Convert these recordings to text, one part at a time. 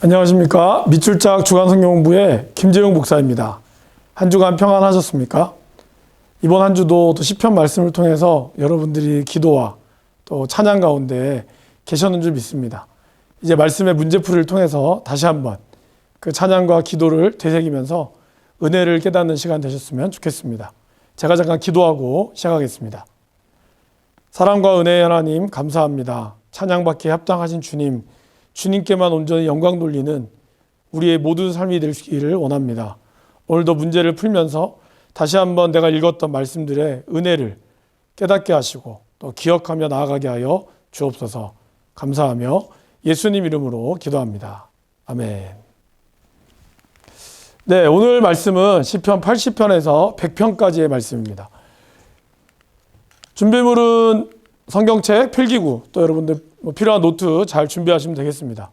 안녕하십니까. 밑줄짝 주간성경공부의 김재용 목사입니다. 한 주간 평안하셨습니까? 이번 한 주도 또 시편 말씀을 통해서 여러분들이 기도와 또 찬양 가운데 계셨는 줄 믿습니다. 이제 말씀의 문제풀이를 통해서 다시 한번 그 찬양과 기도를 되새기면서 은혜를 깨닫는 시간 되셨으면 좋겠습니다. 제가 잠깐 기도하고 시작하겠습니다. 사랑과 은혜의 하나님 감사합니다. 찬양받기에 합당하신 주님, 주님께만 온전히 영광 돌리는 우리의 모든 삶이 되시기를 원합니다. 오늘도 문제를 풀면서 다시 한번 내가 읽었던 말씀들의 은혜를 깨닫게 하시고 또 기억하며 나아가게 하여 주옵소서. 감사하며 예수님 이름으로 기도합니다. 아멘. 네, 오늘 말씀은 시편 80편에서 100편까지의 말씀입니다. 준비물은 성경책, 필기구, 또 여러분들 필요한 노트 잘 준비하시면 되겠습니다.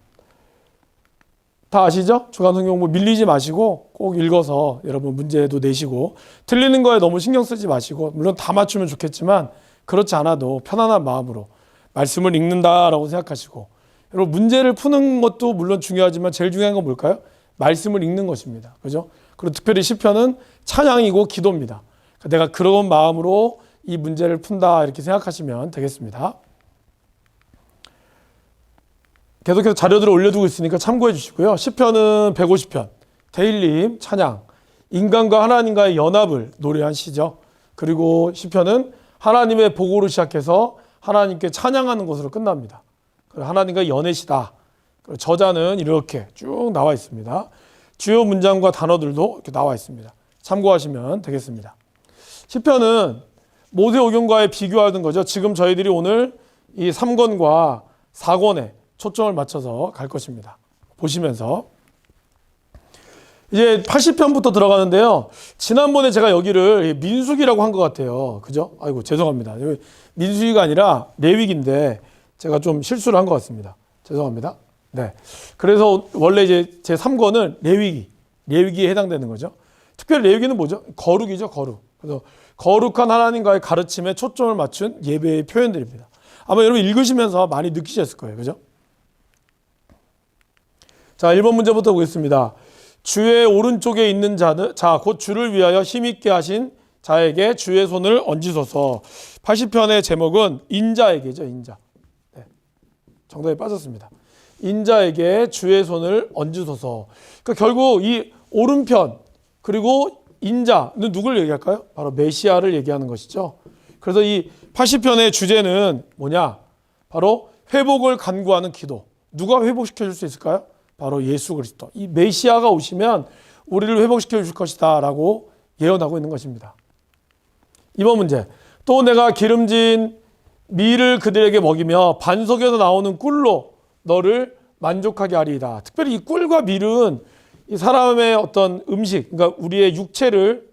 다 아시죠? 주간성경공부 밀리지 마시고 꼭 읽어서 여러분 문제도 내시고 틀리는 거에 너무 신경 쓰지 마시고, 물론 다 맞추면 좋겠지만 그렇지 않아도 편안한 마음으로 말씀을 읽는다라고 생각하시고, 여러분 문제를 푸는 것도 물론 중요하지만 제일 중요한 건 뭘까요? 말씀을 읽는 것입니다. 그죠? 그리고 특별히 시편은 찬양이고 기도입니다. 내가 그런 마음으로 이 문제를 푼다 이렇게 생각하시면 되겠습니다. 계속해서 자료들을 올려두고 있으니까 참고해 주시고요. 시편은 150편, 대일림, 찬양, 인간과 하나님과의 연합을 노래한 시죠. 그리고 시편은 하나님의 보고로 시작해서 하나님께 찬양하는 것으로 끝납니다. 하나님과 연애시다. 저자는 이렇게 쭉 나와 있습니다. 주요 문장과 단어들도 이렇게 나와 있습니다. 참고하시면 되겠습니다. 시편은 모세오경과의 비교하는 거죠. 지금 저희들이 오늘 이 3권과 4권에 초점을 맞춰서 갈 것입니다. 보시면서 이제 80편부터 들어가는데요. 지난번에 제가 여기를 민수기라고 한 것 같아요. 그죠? 아이고 죄송합니다. 민수기가 아니라 레위기인데 제가 좀 실수를 한 것 같습니다. 죄송합니다. 네. 그래서 원래 이제 제 3권은 레위기에 해당되는 거죠. 특별히 레위기는 뭐죠? 거룩이죠, 거룩. 그래서 거룩한 하나님과의 가르침에 초점을 맞춘 예배의 표현들입니다. 아마 여러분 읽으시면서 많이 느끼셨을 거예요. 그죠? 자, 1번 문제부터 보겠습니다. 주의 오른쪽에 있는 자는, 곧 주를 위하여 힘있게 하신 자에게 주의 손을 얹으소서. 80편의 제목은 인자에게죠, 인자. 네, 정답에 빠졌습니다. 인자에게 주의 손을 얹으소서. 그러니까 결국 이 오른편 그리고 인자는 누굴 얘기할까요? 바로 메시아를 얘기하는 것이죠. 그래서 이 80편의 주제는 뭐냐? 바로 회복을 간구하는 기도. 누가 회복시켜 줄 수 있을까요? 바로 예수 그리스도. 이 메시아가 오시면 우리를 회복시켜 줄 것이다 라고 예언하고 있는 것입니다. 이번 문제. 또 내가 기름진 밀을 그들에게 먹이며 반석에서 나오는 꿀로 너를 만족하게 하리이다. 특별히 이 꿀과 밀은 이 사람의 어떤 음식, 그러니까 우리의 육체를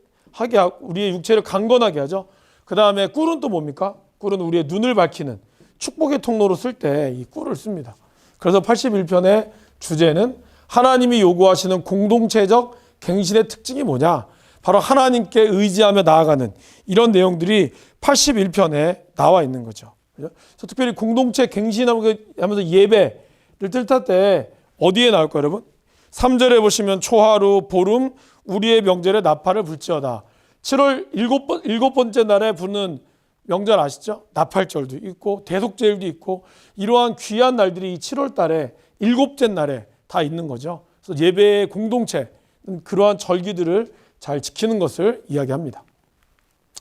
강건하게 하죠. 그 다음에 꿀은 또 뭡니까? 꿀은 우리의 눈을 밝히는 축복의 통로로 쓸 때 이 꿀을 씁니다. 그래서 81편의 주제는 하나님이 요구하시는 공동체적 갱신의 특징이 뭐냐? 바로 하나님께 의지하며 나아가는 이런 내용들이 81편에 나와 있는 거죠. 그래서 특별히 공동체 갱신하면서 예배를 뜻할 때 어디에 나올까요, 여러분? 3절에 보시면 초하루, 보름, 우리의 명절에 나팔을 불지어다. 7월 일곱 번째 날에 부르는 명절 아시죠? 나팔절도 있고 대속제일도 있고 이러한 귀한 날들이 이 7월 달에 일곱째 날에 다 있는 거죠. 그래서 예배의 공동체는 그러한 절기들을 잘 지키는 것을 이야기합니다.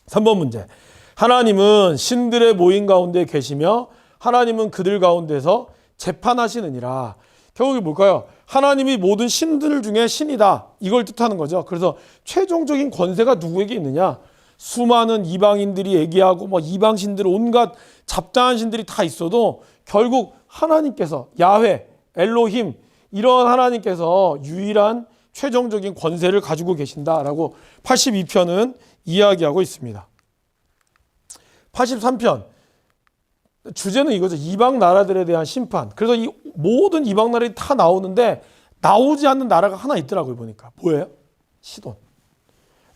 3번 문제. 하나님은 신들의 모임 가운데 계시며 하나님은 그들 가운데서 재판하시느니라. 결국이 뭘까요? 하나님이 모든 신들 중에 신이다. 이걸 뜻하는 거죠. 그래서 최종적인 권세가 누구에게 있느냐? 수많은 이방인들이 얘기하고 이방신들 온갖 잡다한 신들이 다 있어도 결국 하나님께서 야훼, 엘로힘 이런 하나님께서 유일한 최종적인 권세를 가지고 계신다라고 82편은 이야기하고 있습니다. 83편 주제는 이거죠. 이방 나라들에 대한 심판. 그래서 이 모든 이방 나라들이 다 나오는데 나오지 않는 나라가 하나 있더라고요. 보니까 뭐예요? 시돈.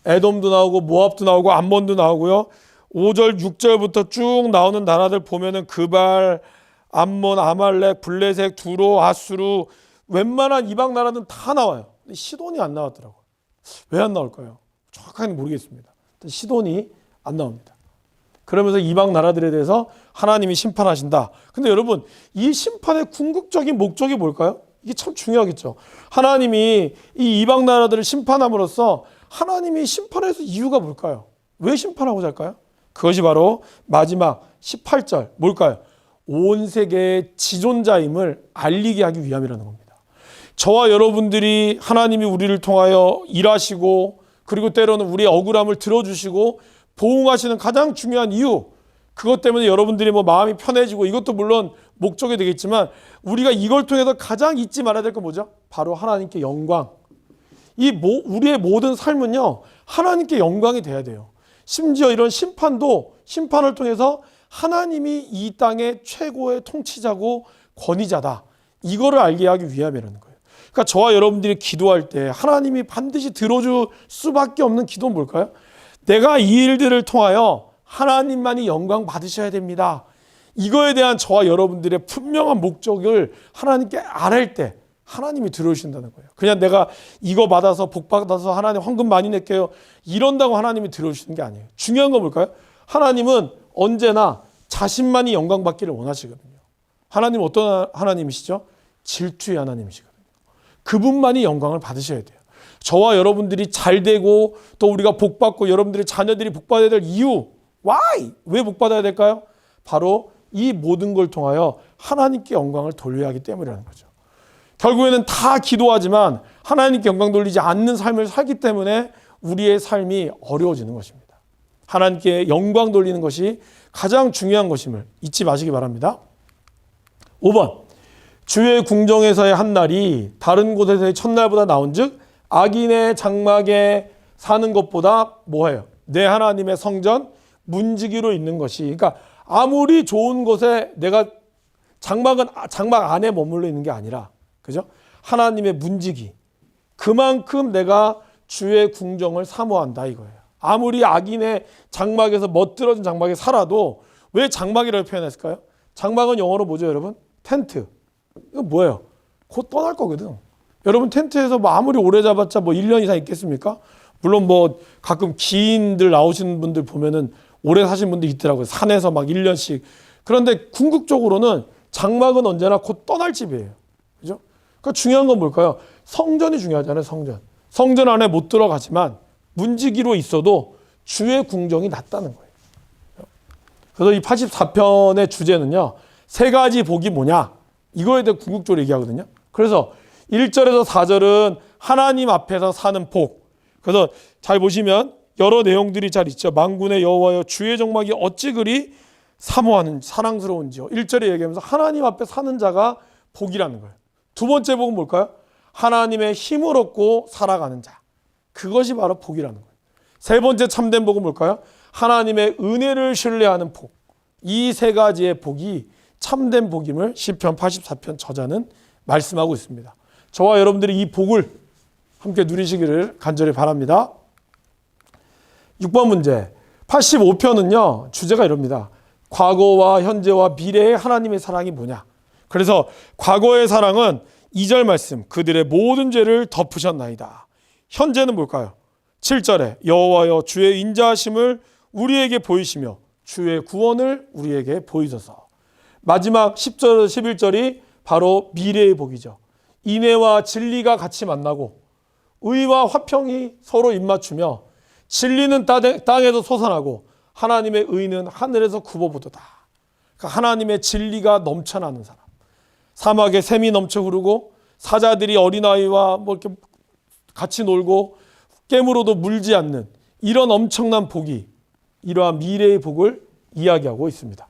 에돔도 나오고 모압도 나오고 암몬도 나오고요. 5절 6절부터 쭉 나오는 나라들 보면은 그발, 암몬, 아말렉, 블레셋, 두로, 아수르 웬만한 이방 나라들은 다 나와요. 근데 시돈이 안 나왔더라고요. 왜 안 나올까요? 정확하게 모르겠습니다. 시돈이 안 나옵니다. 그러면서 이방 나라들에 대해서 하나님이 심판하신다. 근데 여러분, 이 심판의 궁극적인 목적이 뭘까요? 이게 참 중요하겠죠. 하나님이 이 이방 나라들을 심판함으로써 하나님이 심판해서 이유가 뭘까요? 왜 심판하고자 할까요? 그것이 바로 마지막 18절 뭘까요? 온 세계의 지존자임을 알리게 하기 위함이라는 겁니다. 저와 여러분들이 하나님이 우리를 통하여 일하시고 그리고 때로는 우리의 억울함을 들어주시고 보응하시는 가장 중요한 이유, 그것 때문에 여러분들이 뭐 마음이 편해지고 이것도 물론 목적이 되겠지만 우리가 이걸 통해서 가장 잊지 말아야 될 건 뭐죠? 바로 하나님께 영광. 우리의 모든 삶은요, 하나님께 영광이 돼야 돼요. 심지어 이런 심판을 통해서 하나님이 이 땅의 최고의 통치자고 권위자다. 이거를 알게 하기 위함이라는 거예요. 그러니까 저와 여러분들이 기도할 때 하나님이 반드시 들어줄 수밖에 없는 기도는 뭘까요? 내가 이 일들을 통하여 하나님만이 영광 받으셔야 됩니다. 이거에 대한 저와 여러분들의 분명한 목적을 하나님께 아랠 때 하나님이 들어주신다는 거예요. 그냥 내가 이거 받아서 복 받아서 하나님 황금 많이 낼게요, 이런다고 하나님이 들어주시는 게 아니에요. 중요한 건 뭘까요? 하나님은 언제나 자신만이 영광 받기를 원하시거든요. 하나님은 어떤 하나님이시죠? 질투의 하나님이시거든요. 그분만이 영광을 받으셔야 돼요. 저와 여러분들이 잘 되고 또 우리가 복 받고 여러분들의 자녀들이 복 받아야 될 이유, why? 왜 복 받아야 될까요? 바로 이 모든 걸 통하여 하나님께 영광을 돌려야 하기 때문이라는 거죠. 결국에는 다 기도하지만 하나님께 영광 돌리지 않는 삶을 살기 때문에 우리의 삶이 어려워지는 것입니다. 하나님께 영광 돌리는 것이 가장 중요한 것임을 잊지 마시기 바랍니다. 5번, 주의 궁정에서의 한 날이 다른 곳에서의 첫날보다 나은즉 악인의 장막에 사는 것보다 뭐예요? 내 하나님의 성전 문지기로 있는 것이. 그러니까 아무리 좋은 곳에 내가 장막 안에 머물러 있는 게 아니라, 그죠? 하나님의 문지기. 그만큼 내가 주의 궁정을 사모한다 이거예요. 아무리 악인의 장막에서 멋들어진 장막에 살아도 왜 장막이라고 표현했을까요? 장막은 영어로 뭐죠, 여러분? 텐트. 이거 뭐예요? 곧 떠날 거거든. 여러분 텐트에서 뭐 아무리 오래 잡았자 뭐 1년 이상 있겠습니까? 물론 뭐 가끔 기인들 나오시는 분들 보면은 오래 사신 분들 있더라고요. 산에서 막 1년씩. 그런데 궁극적으로는 장막은 언제나 곧 떠날 집이에요. 그죠? 그러니까 중요한 건 뭘까요? 성전이 중요하잖아요, 성전. 성전 안에 못 들어가지만 문지기로 있어도 주의 궁정이 낫다는 거예요. 그래서 이 84편의 주제는요, 세 가지 복이 뭐냐? 이거에 대해 궁극적으로 얘기하거든요. 그래서 1절에서 4절은 하나님 앞에서 사는 복. 그래서 잘 보시면 여러 내용들이 잘 있죠. 만군의 여호와여 주의 정막이 어찌 그리 사모하는 사랑스러운지요. 1절에 얘기하면서 하나님 앞에 사는 자가 복이라는 거예요. 두 번째 복은 뭘까요? 하나님의 힘을 얻고 살아가는 자. 그것이 바로 복이라는 거예요. 세 번째 참된 복은 뭘까요? 하나님의 은혜를 신뢰하는 복. 이 세 가지의 복이 참된 복임을 시편 84편 저자는 말씀하고 있습니다. 저와 여러분들이 이 복을 함께 누리시기를 간절히 바랍니다. 6번 문제. 85편은요, 주제가 이럽니다. 과거와 현재와 미래의 하나님의 사랑이 뭐냐? 그래서 과거의 사랑은 2절 말씀, 그들의 모든 죄를 덮으셨나이다. 현재는 뭘까요? 7절에 여호와여 주의 인자하심을 우리에게 보이시며 주의 구원을 우리에게 보이소서. 마지막 10절, 11절이 바로 미래의 복이죠. 인애와 진리가 같이 만나고 의와 화평이 서로 입맞추며 진리는 땅에서 솟아나고 하나님의 의는 하늘에서 굽어보도다. 그러니까 하나님의 진리가 넘쳐나는 사람. 사막에 샘이 넘쳐 흐르고 사자들이 어린아이와 뭐 이렇게 같이 놀고 깨물어도 물지 않는 이런 엄청난 복이 이러한 미래의 복을 이야기하고 있습니다.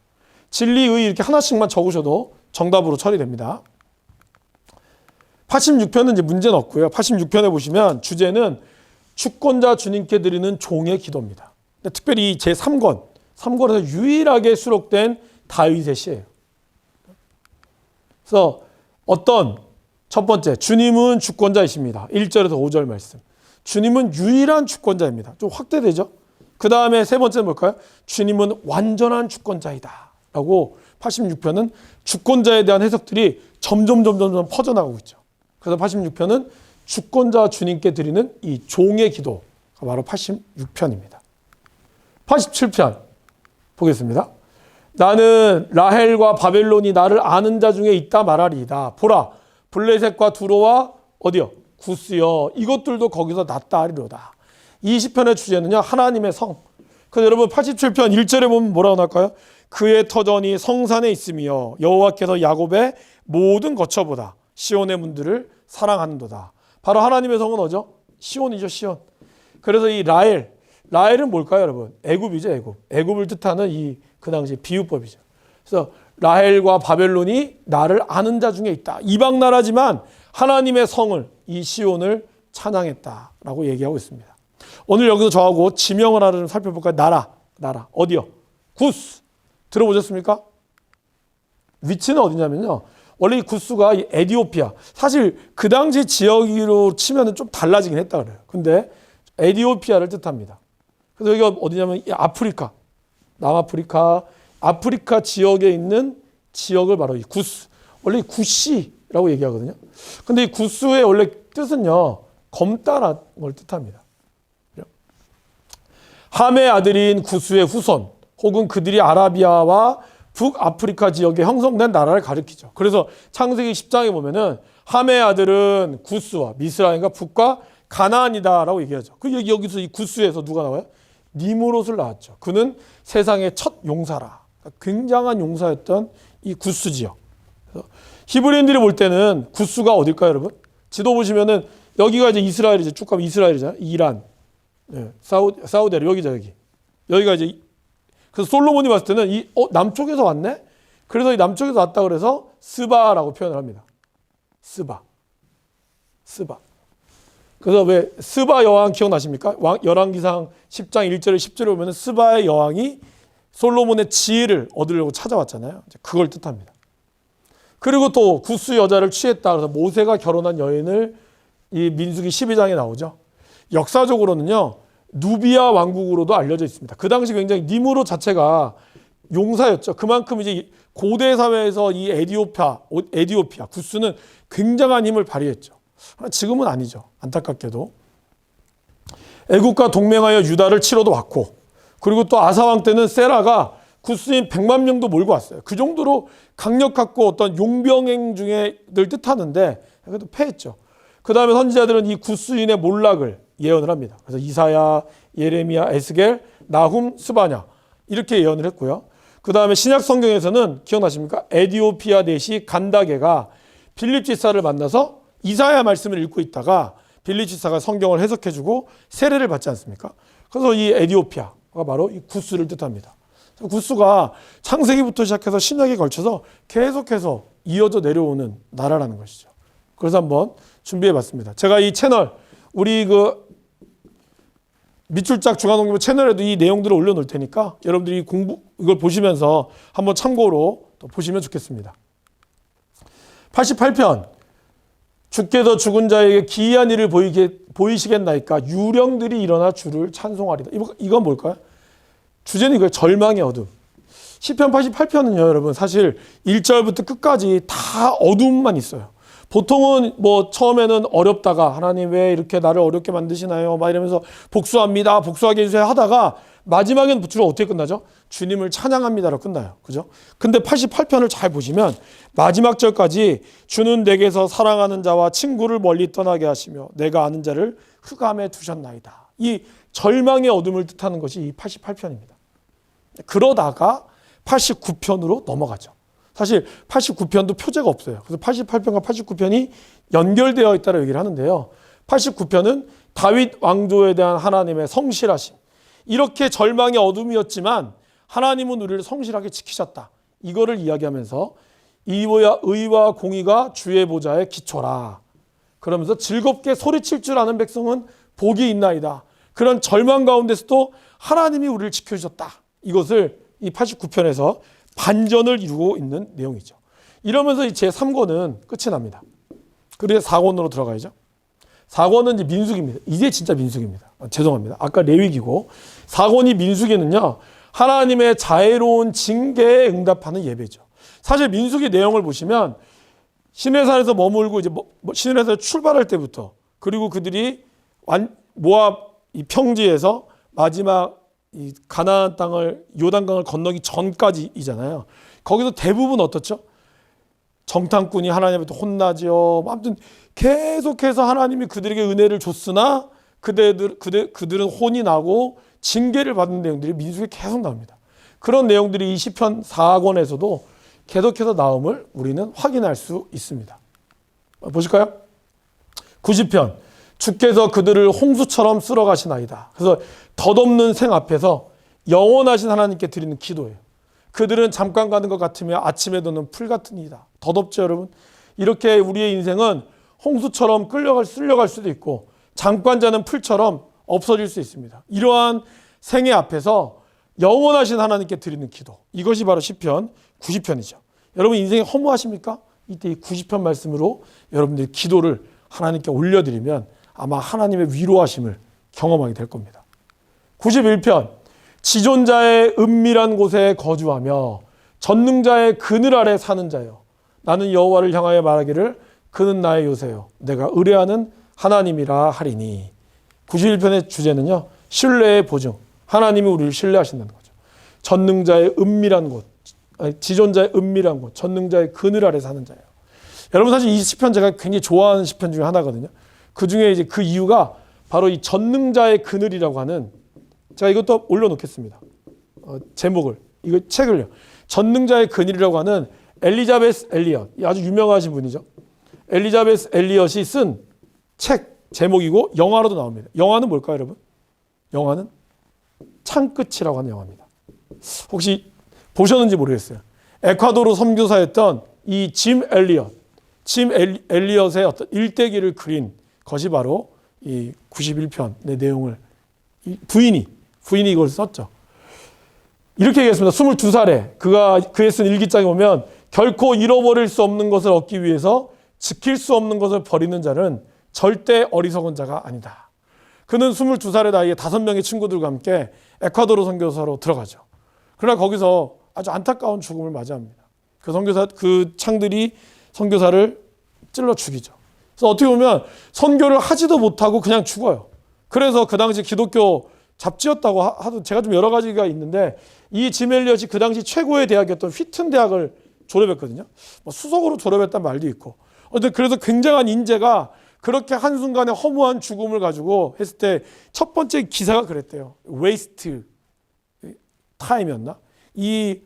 진리의 이렇게 하나씩만 적으셔도 정답으로 처리됩니다. 86편은 이제 문제는 없고요. 86편에 보시면 주제는 주권자 주님께 드리는 종의 기도입니다. 특별히 이 제3권, 3권에서 유일하게 수록된 다윗의 시예요. 그래서 첫 번째, 주님은 주권자이십니다. 1절에서 5절 말씀. 주님은 유일한 주권자입니다. 좀 확대되죠? 그 다음에 세 번째는 뭘까요? 주님은 완전한 주권자이다. 라고 86편은 주권자에 대한 해석들이 점점 퍼져나가고 있죠. 그래서 86편은 주권자 주님께 드리는 이 종의 기도가 바로 86편입니다. 87편 보겠습니다. 나는 라헬과 바벨론이 나를 아는 자 중에 있다 말하리이다. 보라, 블레셋과 두로와 어디요? 구스여. 이것들도 거기서 낫다 하리로다. 20편의 주제는요, 하나님의 성. 그래서 여러분 87편 1절에 보면 뭐라고 나올까요? 그의 터전이 성산에 있으며 여호와께서 야곱의 모든 거처보다 시온의 문들을 사랑하는도다. 바로 하나님의 성은 어죠? 시온이죠, 시온. 그래서 이 라헬은 뭘까요, 여러분? 애굽이죠, 애굽. 애굽을 뜻하는 그 당시 비유법이죠. 그래서 라헬과 바벨론이 나를 아는 자 중에 있다. 이방 나라지만 하나님의 성을, 이 시온을 찬양했다라고 얘기하고 있습니다. 오늘 여기서 저하고 지명을 하나 좀 살펴볼까요? 나라. 어디요? 구스. 들어보셨습니까? 위치는 어디냐면요. 원래 이 구스가 이 에디오피아. 사실 그 당시 지역으로 치면 좀 달라지긴 했다 그래요. 근데 에디오피아를 뜻합니다. 그래서 여기가 어디냐면 이 아프리카. 남아프리카, 아프리카 지역에 있는 지역을 바로 이 구스. 원래 이 구시라고 얘기하거든요. 근데 이 구스의 원래 뜻은요. 검다라는 걸 뜻합니다. 함의 아들인 구스의 후손 혹은 그들이 아라비아와 북아프리카 지역에 형성된 나라를 가리키죠. 그래서 창세기 10장에 보면은 함의 아들은 구스와 미스라임과 북과 가나안이다라고 얘기하죠. 그 여기서 이 구스에서 누가 나와요? 니므롯을 낳았죠. 그는 세상의 첫 용사라. 굉장한 용사였던 이 구스 지역. 히브리인들이 볼 때는 구스가 어딜까요, 여러분? 지도 보시면은 여기가 이제 이스라엘이죠. 쭉 가면 이스라엘이잖아요. 이란, 사우디아라비아 여기죠, 여기가 이제. 그래서 솔로몬이 봤을 때는 남쪽에서 왔네. 그래서 이 남쪽에서 왔다 그래서 스바라고 표현을 합니다. 스바. 그래서 왜 스바 여왕 기억나십니까? 열왕기상 10장 1절에 10절에 보면 스바의 여왕이 솔로몬의 지혜를 얻으려고 찾아왔잖아요. 그걸 뜻합니다. 그리고 또 구스 여자를 취했다. 그래서 모세가 결혼한 여인을 이 민수기 12장에 나오죠. 역사적으로는요. 누비아 왕국으로도 알려져 있습니다. 그 당시 굉장히 니므롯 자체가 용사였죠. 그만큼 이제 고대 사회에서 이 에디오피아 구스는 굉장한 힘을 발휘했죠. 지금은 아니죠. 안타깝게도. 애국과 동맹하여 유다를 치러도 왔고, 그리고 또 아사왕 때는 세라가 구스인 100만 명도 몰고 왔어요. 그 정도로 강력했고 어떤 용병행 중에를 뜻하는데 그래도 패했죠. 그 다음에 선지자들은 이 구스인의 몰락을 예언을 합니다. 그래서 이사야, 예레미야, 에스겔, 나훔, 스바냐 이렇게 예언을 했고요. 그 다음에 신약 성경에서는 기억나십니까? 에디오피아 내시 간다게가 빌립 지사를 만나서 이사야 말씀을 읽고 있다가 빌립 지사가 성경을 해석해주고 세례를 받지 않습니까? 그래서 이 에디오피아가 바로 이 구스를 뜻합니다. 구스가 창세기부터 시작해서 신약에 걸쳐서 계속해서 이어져 내려오는 나라라는 것이죠. 그래서 한번 준비해봤습니다. 제가 이 채널 우리 밑줄짝 중앙농nghiệp 채널에도 이 내용들을 올려놓을 테니까 여러분들이 이걸 보시면서 한번 참고로 또 보시면 좋겠습니다. 88편 주께서 죽은 자에게 기이한 일을 보이시겠나이까 유령들이 일어나 주를 찬송하리다. 이건 뭘까요? 주제는 이거예요. 절망의 어둠. 시편 88편은요, 여러분 사실 1절부터 끝까지 다 어둠만 있어요. 보통은 처음에는 어렵다가 하나님 왜 이렇게 나를 어렵게 만드시나요? 막 이러면서 복수합니다. 복수하게 해주세요 하다가 마지막엔 주로 어떻게 끝나죠? 주님을 찬양합니다로 끝나요. 그죠? 근데 88편을 잘 보시면 마지막 절까지 주는 내게서 사랑하는 자와 친구를 멀리 떠나게 하시며 내가 아는 자를 흑암에 두셨나이다. 이 절망의 어둠을 뜻하는 것이 이 88편입니다. 그러다가 89편으로 넘어가죠. 사실 89편도 표제가 없어요. 그래서 88편과 89편이 연결되어 있다고 얘기를 하는데요. 89편은 다윗 왕조에 대한 하나님의 성실하심. 이렇게 절망의 어둠이었지만 하나님은 우리를 성실하게 지키셨다. 이거를 이야기하면서 의와 공의가 주의 보좌에 기초라. 그러면서 즐겁게 소리칠 줄 아는 백성은 복이 있나이다. 그런 절망 가운데서도 하나님이 우리를 지켜주셨다. 이것을 이 89편에서 반전을 이루고 있는 내용이죠. 이러면서 제3권은 끝이 납니다. 그래서 4권으로 들어가야죠. 4권은 이제 민수기입니다. 이게 진짜 민수기입니다. 죄송합니다. 아까 레위기고 4권이 민수기는요. 하나님의 자애로운 징계에 응답하는 예배죠. 사실 민수기 내용을 보시면 시내산에서 머물고 이제 시내산에서 출발할 때부터, 그리고 그들이 모압 이 평지에서 마지막 이 가나안 땅을 요단강을 건너기 전까지이잖아요. 거기서 대부분 어떻죠? 정탐꾼이 하나님한테 혼나죠. 아무튼 계속해서 하나님이 그들에게 은혜를 줬으나 그들은 혼이 나고 징계를 받는 내용들이 민수기에 계속 나옵니다. 그런 내용들이 이 시편 4권에서도 계속해서 나옴을 우리는 확인할 수 있습니다. 보실까요? 90편 주께서 그들을 홍수처럼 쓸어 가시나이다. 그래서 덧없는 생 앞에서 영원하신 하나님께 드리는 기도예요. 그들은 잠깐 가는 것 같으며 아침에 돋는 풀 같은 이다. 덧없죠, 여러분? 이렇게 우리의 인생은 홍수처럼 쓸려갈 수도 있고 잠깐 자는 풀처럼 없어질 수 있습니다. 이러한 생애 앞에서 영원하신 하나님께 드리는 기도, 이것이 바로 시편 90편이죠. 여러분 인생이 허무하십니까? 이때 이 90편 말씀으로 여러분들이 기도를 하나님께 올려드리면 아마 하나님의 위로하심을 경험하게 될 겁니다. 91편 지존자의 은밀한 곳에 거주하며 전능자의 그늘 아래 사는 자여, 나는 여호와를 향하여 말하기를 그는 나의 요새요 내가 의뢰하는 하나님이라 하리니. 91편의 주제는요, 신뢰의 보증. 하나님이 우리를 신뢰하신다는 거죠. 전능자의 은밀한 곳, 지존자의 은밀한 곳, 전능자의 그늘 아래 사는 자예요. 여러분 사실 이 시편 제가 굉장히 좋아하는 시편 중에 하나거든요. 그 중에 이제 그 이유가 바로 이 전능자의 그늘이라고 하는, 제가 이것도 올려놓겠습니다. 제목을, 이거 책을요. 전능자의 그늘이라고 하는 엘리자베스 엘리엇, 아주 유명하신 분이죠. 엘리자베스 엘리엇이 쓴 책 제목이고 영화로도 나옵니다. 영화는 뭘까요, 여러분? 영화는 창끝이라고 하는 영화입니다. 혹시 보셨는지 모르겠어요. 에콰도르 선교사였던 이 짐 엘리엇의 어떤 일대기를 그린 것이 바로 이 91편의 내용을 부인이 이걸 썼죠. 이렇게 얘기했습니다. 22살에 그의 쓴 일기장에 보면 결코 잃어버릴 수 없는 것을 얻기 위해서 지킬 수 없는 것을 버리는 자는 절대 어리석은 자가 아니다. 그는 22살의 나이에 5명의 친구들과 함께 에콰도르 선교사로 들어가죠. 그러나 거기서 아주 안타까운 죽음을 맞이합니다. 그 창들이 선교사를 찔러 죽이죠. 그래서 어떻게 보면 선교를 하지도 못하고 그냥 죽어요. 그래서 그 당시 기독교 잡지였다고 하도 제가 좀 여러 가지가 있는데, 이 짐 엘리엇이 그 당시 최고의 대학이었던 휘튼 대학을 졸업했거든요. 수석으로 졸업했단 말도 있고. 그래서 굉장한 인재가 그렇게 한순간에 허무한 죽음을 가지고 했을 때 첫 번째 기사가 그랬대요. 웨이스트 타임이었나? 이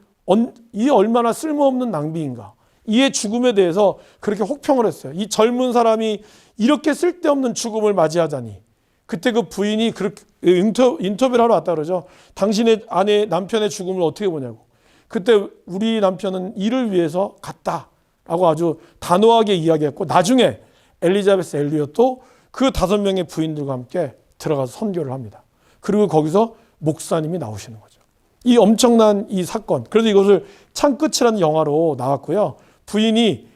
얼마나 쓸모없는 낭비인가. 이의 죽음에 대해서 그렇게 혹평을 했어요. 이 젊은 사람이 이렇게 쓸데없는 죽음을 맞이하다니. 그때 그 부인이 그렇게 인터뷰를 하러 왔다 그러죠. 당신의 남편의 죽음을 어떻게 보냐고. 그때 우리 남편은 일을 위해서 갔다라고 아주 단호하게 이야기했고, 나중에 엘리자베스 엘리엇도 그 5명의 부인들과 함께 들어가서 선교를 합니다. 그리고 거기서 목사님이 나오시는 거죠. 이 엄청난 이 사건. 그래서 이것을 창끝이라는 영화로 나왔고요. 부인이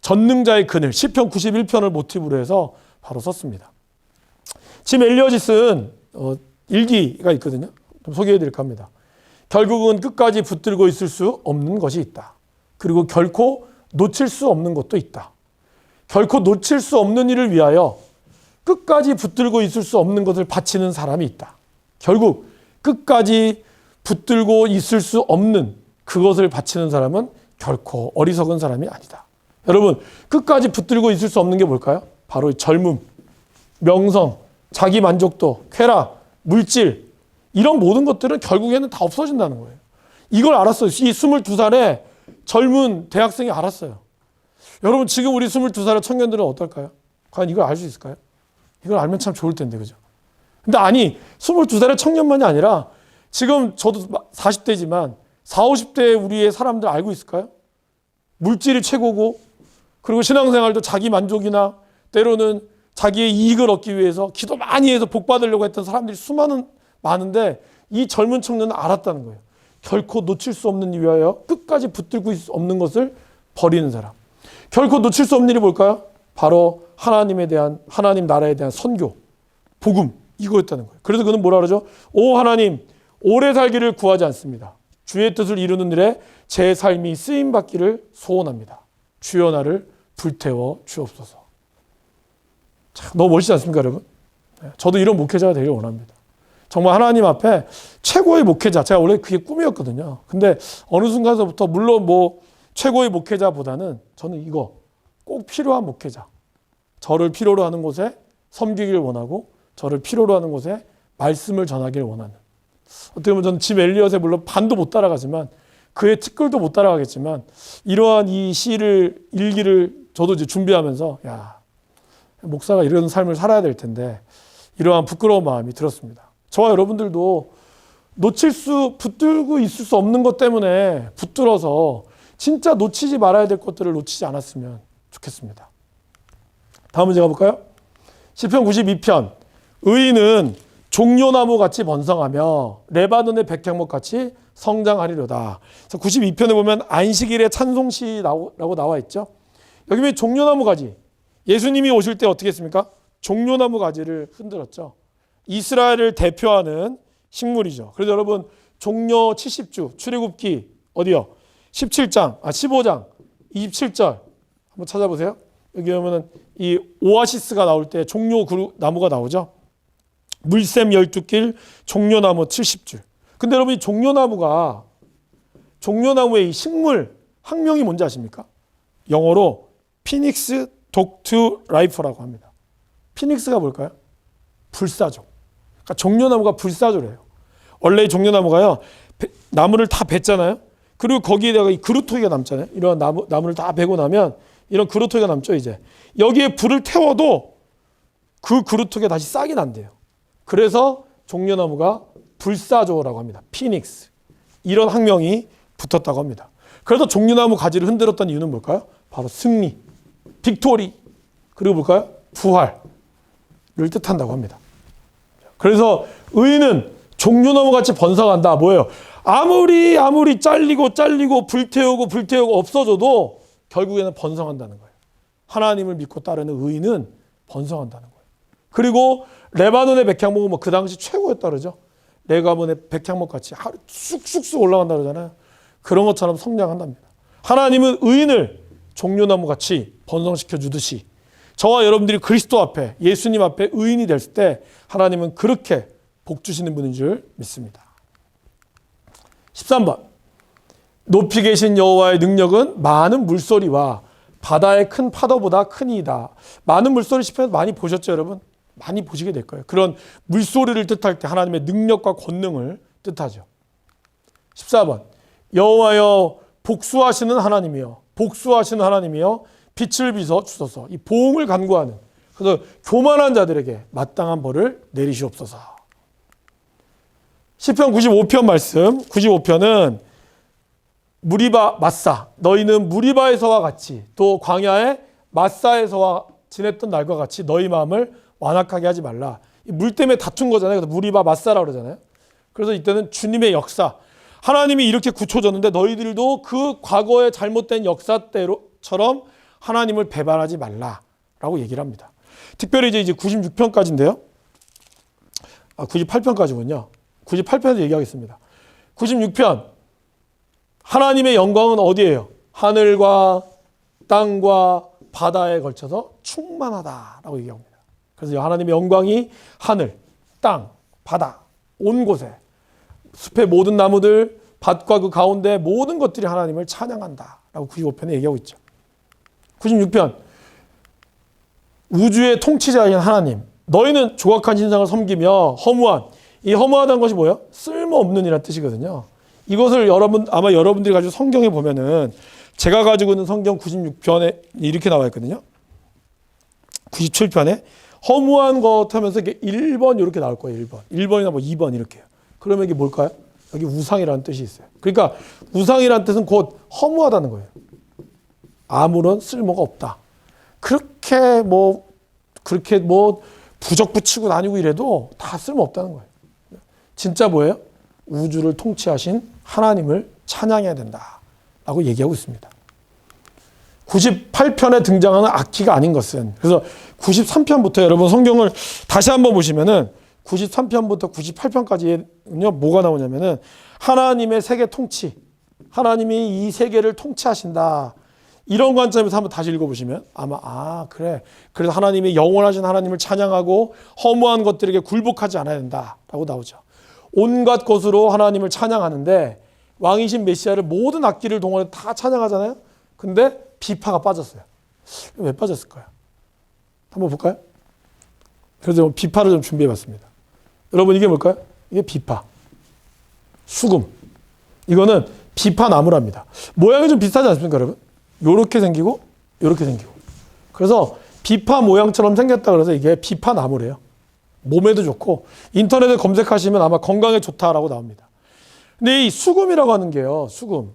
전능자의 그늘, 시편 91편을 모티브로 해서 바로 썼습니다. 짐 엘리엇이 쓴 일기가 있거든요. 좀 소개해 드릴까 합니다. 결국은 끝까지 붙들고 있을 수 없는 것이 있다. 그리고 결코 놓칠 수 없는 것도 있다. 결코 놓칠 수 없는 일을 위하여 끝까지 붙들고 있을 수 없는 것을 바치는 사람이 있다. 결국 끝까지 붙들고 있을 수 없는 그것을 바치는 사람은 결코 어리석은 사람이 아니다. 여러분, 끝까지 붙들고 있을 수 없는 게 뭘까요? 바로 젊음, 명성, 자기 만족도, 쾌락, 물질, 이런 모든 것들은 결국에는 다 없어진다는 거예요. 이걸 알았어요. 이 22살에 젊은 대학생이 알았어요. 여러분, 지금 우리 22살의 청년들은 어떨까요? 과연 이걸 알 수 있을까요? 이걸 알면 참 좋을 텐데, 그죠? 근데 아니, 22살의 청년만이 아니라 지금 저도 40대지만 40, 50대의 우리의 사람들 알고 있을까요? 물질이 최고고, 그리고 신앙생활도 자기 만족이나 때로는 자기의 이익을 얻기 위해서 기도 많이 해서 복 받으려고 했던 사람들이 많은데, 이 젊은 청년은 알았다는 거예요. 결코 놓칠 수 없는 일 위하여 끝까지 붙들고 있을 수 없는 것을 버리는 사람. 결코 놓칠 수 없는 일이 뭘까요? 바로 하나님 나라에 대한 선교, 복음, 이거였다는 거예요. 그래서 그는 뭐라 그러죠? 오 하나님, 오래 살기를 구하지 않습니다. 주의 뜻을 이루는 일에 제 삶이 쓰임받기를 소원합니다. 주여 나를 불태워 주옵소서. 참 너무 멋있지 않습니까, 여러분? 저도 이런 목회자가 되길 원합니다. 정말 하나님 앞에 최고의 목회자, 제가 원래 그게 꿈이었거든요. 근데 어느 순간서부터 물론 뭐 최고의 목회자보다는 저는 이거 꼭 필요한 목회자, 저를 필요로 하는 곳에 섬기길 원하고 저를 필요로 하는 곳에 말씀을 전하길 원하는, 어떻게 보면 저는 짐 엘리엇의 물론 반도 못 따라가지만 그의 티끌도 못 따라가겠지만 이러한 이 시를 일기를 저도 이제 준비하면서 야, 목사가 이런 삶을 살아야 될 텐데 이러한 부끄러운 마음이 들었습니다. 저와 여러분들도 붙들고 있을 수 없는 것 때문에 붙들어서 진짜 놓치지 말아야 될 것들을 놓치지 않았으면 좋겠습니다. 다음 문제 가볼까요? 시편 92편. 의인은 종려나무 같이 번성하며 레바논의 백향목 같이 성장하리로다. 92편에 보면 안식일의 찬송시라고 나와 있죠. 여기 왜 종려나무 가지? 예수님이 오실 때 어떻게 했습니까? 종려나무 가지를 흔들었죠. 이스라엘을 대표하는 식물이죠. 그래서 여러분 종려 70주 출애굽기 어디요? 15장 27절 한번 찾아보세요. 여기 보면은 이 오아시스가 나올 때 종려 나무가 나오죠. 물샘 12길 종려나무 70줄. 근데 여러분 이 종려나무의 이 식물 학명이 뭔지 아십니까? 영어로 피닉스 독투 라이프라고 합니다. 피닉스가 뭘까요? 불사조. 그러니까 종려나무가 불사조래요. 원래 이 종려나무가요, 나무를 다 뱄잖아요. 그리고 거기에다가 이 그루터기가 남잖아요. 이런 나무를 다 베고 나면 이런 그루터기가 남죠. 이제 여기에 불을 태워도 그 그루터기가 다시 싹이 난대요. 그래서 종려나무가 불사조라고 합니다. 피닉스. 이런 학명이 붙었다고 합니다. 그래서 종려나무 가지를 흔들었던 이유는 뭘까요? 바로 승리, 빅토리, 그리고 뭘까요? 부활을 뜻한다고 합니다. 그래서 의인은 종려나무 같이 번성한다. 뭐예요? 아무리 잘리고 불태우고 없어져도 결국에는 번성한다는 거예요. 하나님을 믿고 따르는 의인은 번성한다는 거예요. 그리고 레바논의 백향목은 뭐 그 당시 최고였다 그러죠. 레바논의 백향목 같이 하루 쑥쑥쑥 올라간다 그러잖아요. 그런 것처럼 성장한답니다. 하나님은 의인을 종려나무 같이 번성시켜 주듯이 저와 여러분들이 그리스도 앞에, 예수님 앞에 의인이 됐을 때 하나님은 그렇게 복 주시는 분인 줄 믿습니다. 13번. 높이 계신 여호와의 능력은 많은 물소리와 바다의 큰 파도보다 크니이다. 많은 물소리 시편 많이 보셨죠, 여러분? 많이 보시게 될 거예요. 그런 물소리를 뜻할 때 하나님의 능력과 권능을 뜻하죠. 14번. 여호와여 복수하시는 하나님이여 빛을 비서 주소서. 이 보응을 간구하는, 그래서 교만한 자들에게 마땅한 벌을 내리시옵소서. 시편 95편 말씀. 95편은 무리바 마사, 너희는 무리바에서와 같이 또 광야의 마사에서와 지냈던 날과 같이 너희 마음을 완악하게 하지 말라. 물 때문에 다툰 거잖아요. 그래서 무리바 마사라고 그러잖아요. 그래서 이때는 주님의 역사, 하나님이 이렇게 굳혀졌는데 너희들도 그 과거의 잘못된 역사대로처럼 하나님을 배반하지 말라라고 얘기를 합니다. 특별히 이제 96편까지인데요. 98편까지군요. 98편에서 얘기하겠습니다. 96편. 하나님의 영광은 어디예요? 하늘과 땅과 바다에 걸쳐서 충만하다라고 얘기합니다. 그래서 하나님의 영광이 하늘, 땅, 바다, 온 곳에, 숲의 모든 나무들, 밭과 그 가운데 모든 것들이 하나님을 찬양한다라고 95편에 얘기하고 있죠. 96편. 우주의 통치자인 하나님, 너희는 조각한 신상을 섬기며 허무한, 이 허무하다는 것이 뭐예요? 쓸모없는 이라는 뜻이거든요. 이것을 아마 여러분들이 가지고 성경에 보면은, 제가 가지고 있는 성경 96편에 이렇게 나와 있거든요. 97편에 허무한 것 하면서 이게 1번 이렇게 나올 거예요. 1번이나 뭐 2번 이렇게요. 그러면 이게 뭘까요? 여기 우상이라는 뜻이 있어요. 그러니까 우상이라는 뜻은 곧 허무하다는 거예요. 아무런 쓸모가 없다. 그렇게 뭐 부적 붙이고 다니고 이래도 다 쓸모없다는 거예요. 진짜 뭐예요? 우주를 통치하신 하나님을 찬양해야 된다라고 얘기하고 있습니다. 98편에 등장하는 악기가 아닌 것은, 그래서 93편부터 여러분 성경을 다시 한번 보시면은 93편부터 98편까지는요, 뭐가 나오냐면은 하나님의 세계 통치, 하나님이 이 세계를 통치하신다. 이런 관점에서 한번 다시 읽어보시면 아마 그래. 그래서 하나님이 영원하신 하나님을 찬양하고 허무한 것들에게 굴복하지 않아야 된다라고 나오죠. 온갖 것으로 하나님을 찬양하는데 왕이신 메시아를 모든 악기를 동원해 다 찬양하잖아요. 근데 비파가 빠졌어요. 왜 빠졌을까요? 한번 볼까요? 그래서 비파를 좀 준비해봤습니다. 여러분 이게 뭘까요? 이게 비파, 수금. 이거는 비파 나무랍니다. 모양이 좀 비슷하지 않습니까, 여러분? 요렇게 생기고 요렇게 생기고. 그래서 비파 모양처럼 생겼다 그래서 이게 비파 나무래요. 몸에도 좋고 인터넷에 검색하시면 아마 건강에 좋다라고 나옵니다. 근데 이 수금이라고 하는 게요. 수금.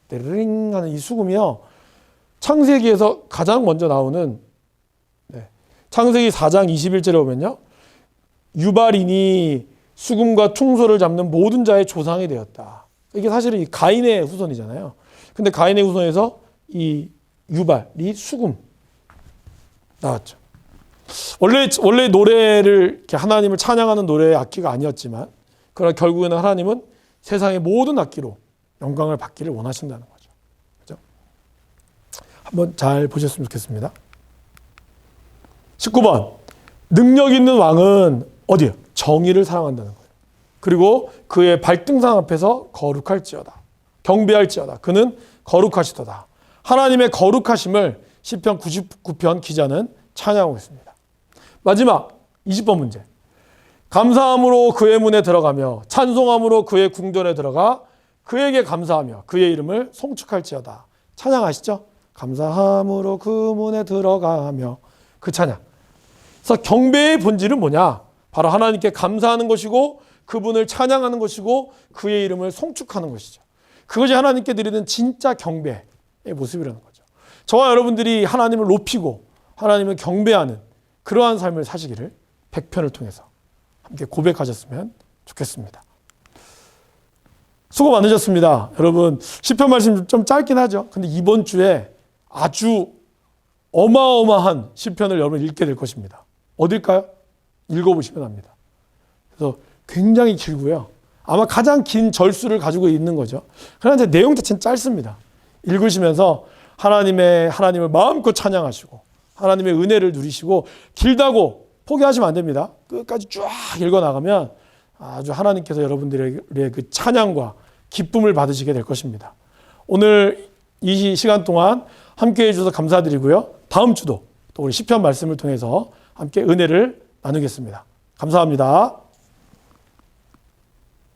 데르링 하는 이 수금이요. 창세기에서 가장 먼저 나오는 창세기 4장 21절에 보면요. 유발인이 수금과 퉁소를 잡는 모든 자의 조상이 되었다. 이게 사실은 이 가인의 후손이잖아요. 근데 가인의 후손에서 이 유발이 수금 나왔죠. 원래 노래를 이렇게 하나님을 찬양하는 노래의 악기가 아니었지만 그러나 결국에는 하나님은 세상의 모든 악기로 영광을 받기를 원하신다는 거죠. 그죠? 한번 잘 보셨으면 좋겠습니다. 19번. 능력 있는 왕은 어디요? 정의를 사랑한다는 거예요. 그리고 그의 발등상 앞에서 거룩할지어다. 경배할지어다. 그는 거룩하시도다. 하나님의 거룩하심을 시편 99편 기자는 찬양하고 있습니다. 마지막 20번 문제. 감사함으로 그의 문에 들어가며 찬송함으로 그의 궁전에 들어가 그에게 감사하며 그의 이름을 송축할지어다. 찬양하시죠? 감사함으로 그 문에 들어가며 그 찬양. 그래서 경배의 본질은 뭐냐? 바로 하나님께 감사하는 것이고 그분을 찬양하는 것이고 그의 이름을 송축하는 것이죠. 그것이 하나님께 드리는 진짜 경배의 모습이라는 거죠. 저와 여러분들이 하나님을 높이고 하나님을 경배하는 그러한 삶을 사시기를 100편을 통해서 함께 고백하셨으면 좋겠습니다. 수고 많으셨습니다. 여러분 시편 말씀 좀 짧긴 하죠. 근데 이번 주에 아주 어마어마한 시편을 여러분 읽게 될 것입니다. 어딜까요? 읽어보시면 합니다. 그래서 굉장히 길고요. 아마 가장 긴 절수를 가지고 있는 거죠. 그러나 이제 내용 자체는 짧습니다. 읽으시면서 하나님을 마음껏 찬양하시고 하나님의 은혜를 누리시고 길다고 포기하시면 안 됩니다. 끝까지 쫙 읽어나가면 아주 하나님께서 여러분들의 그 찬양과 기쁨을 받으시게 될 것입니다. 오늘 이 시간 동안 함께해 주셔서 감사드리고요. 다음 주도 또 우리 시편 말씀을 통해서 함께 은혜를 나누겠습니다. 감사합니다.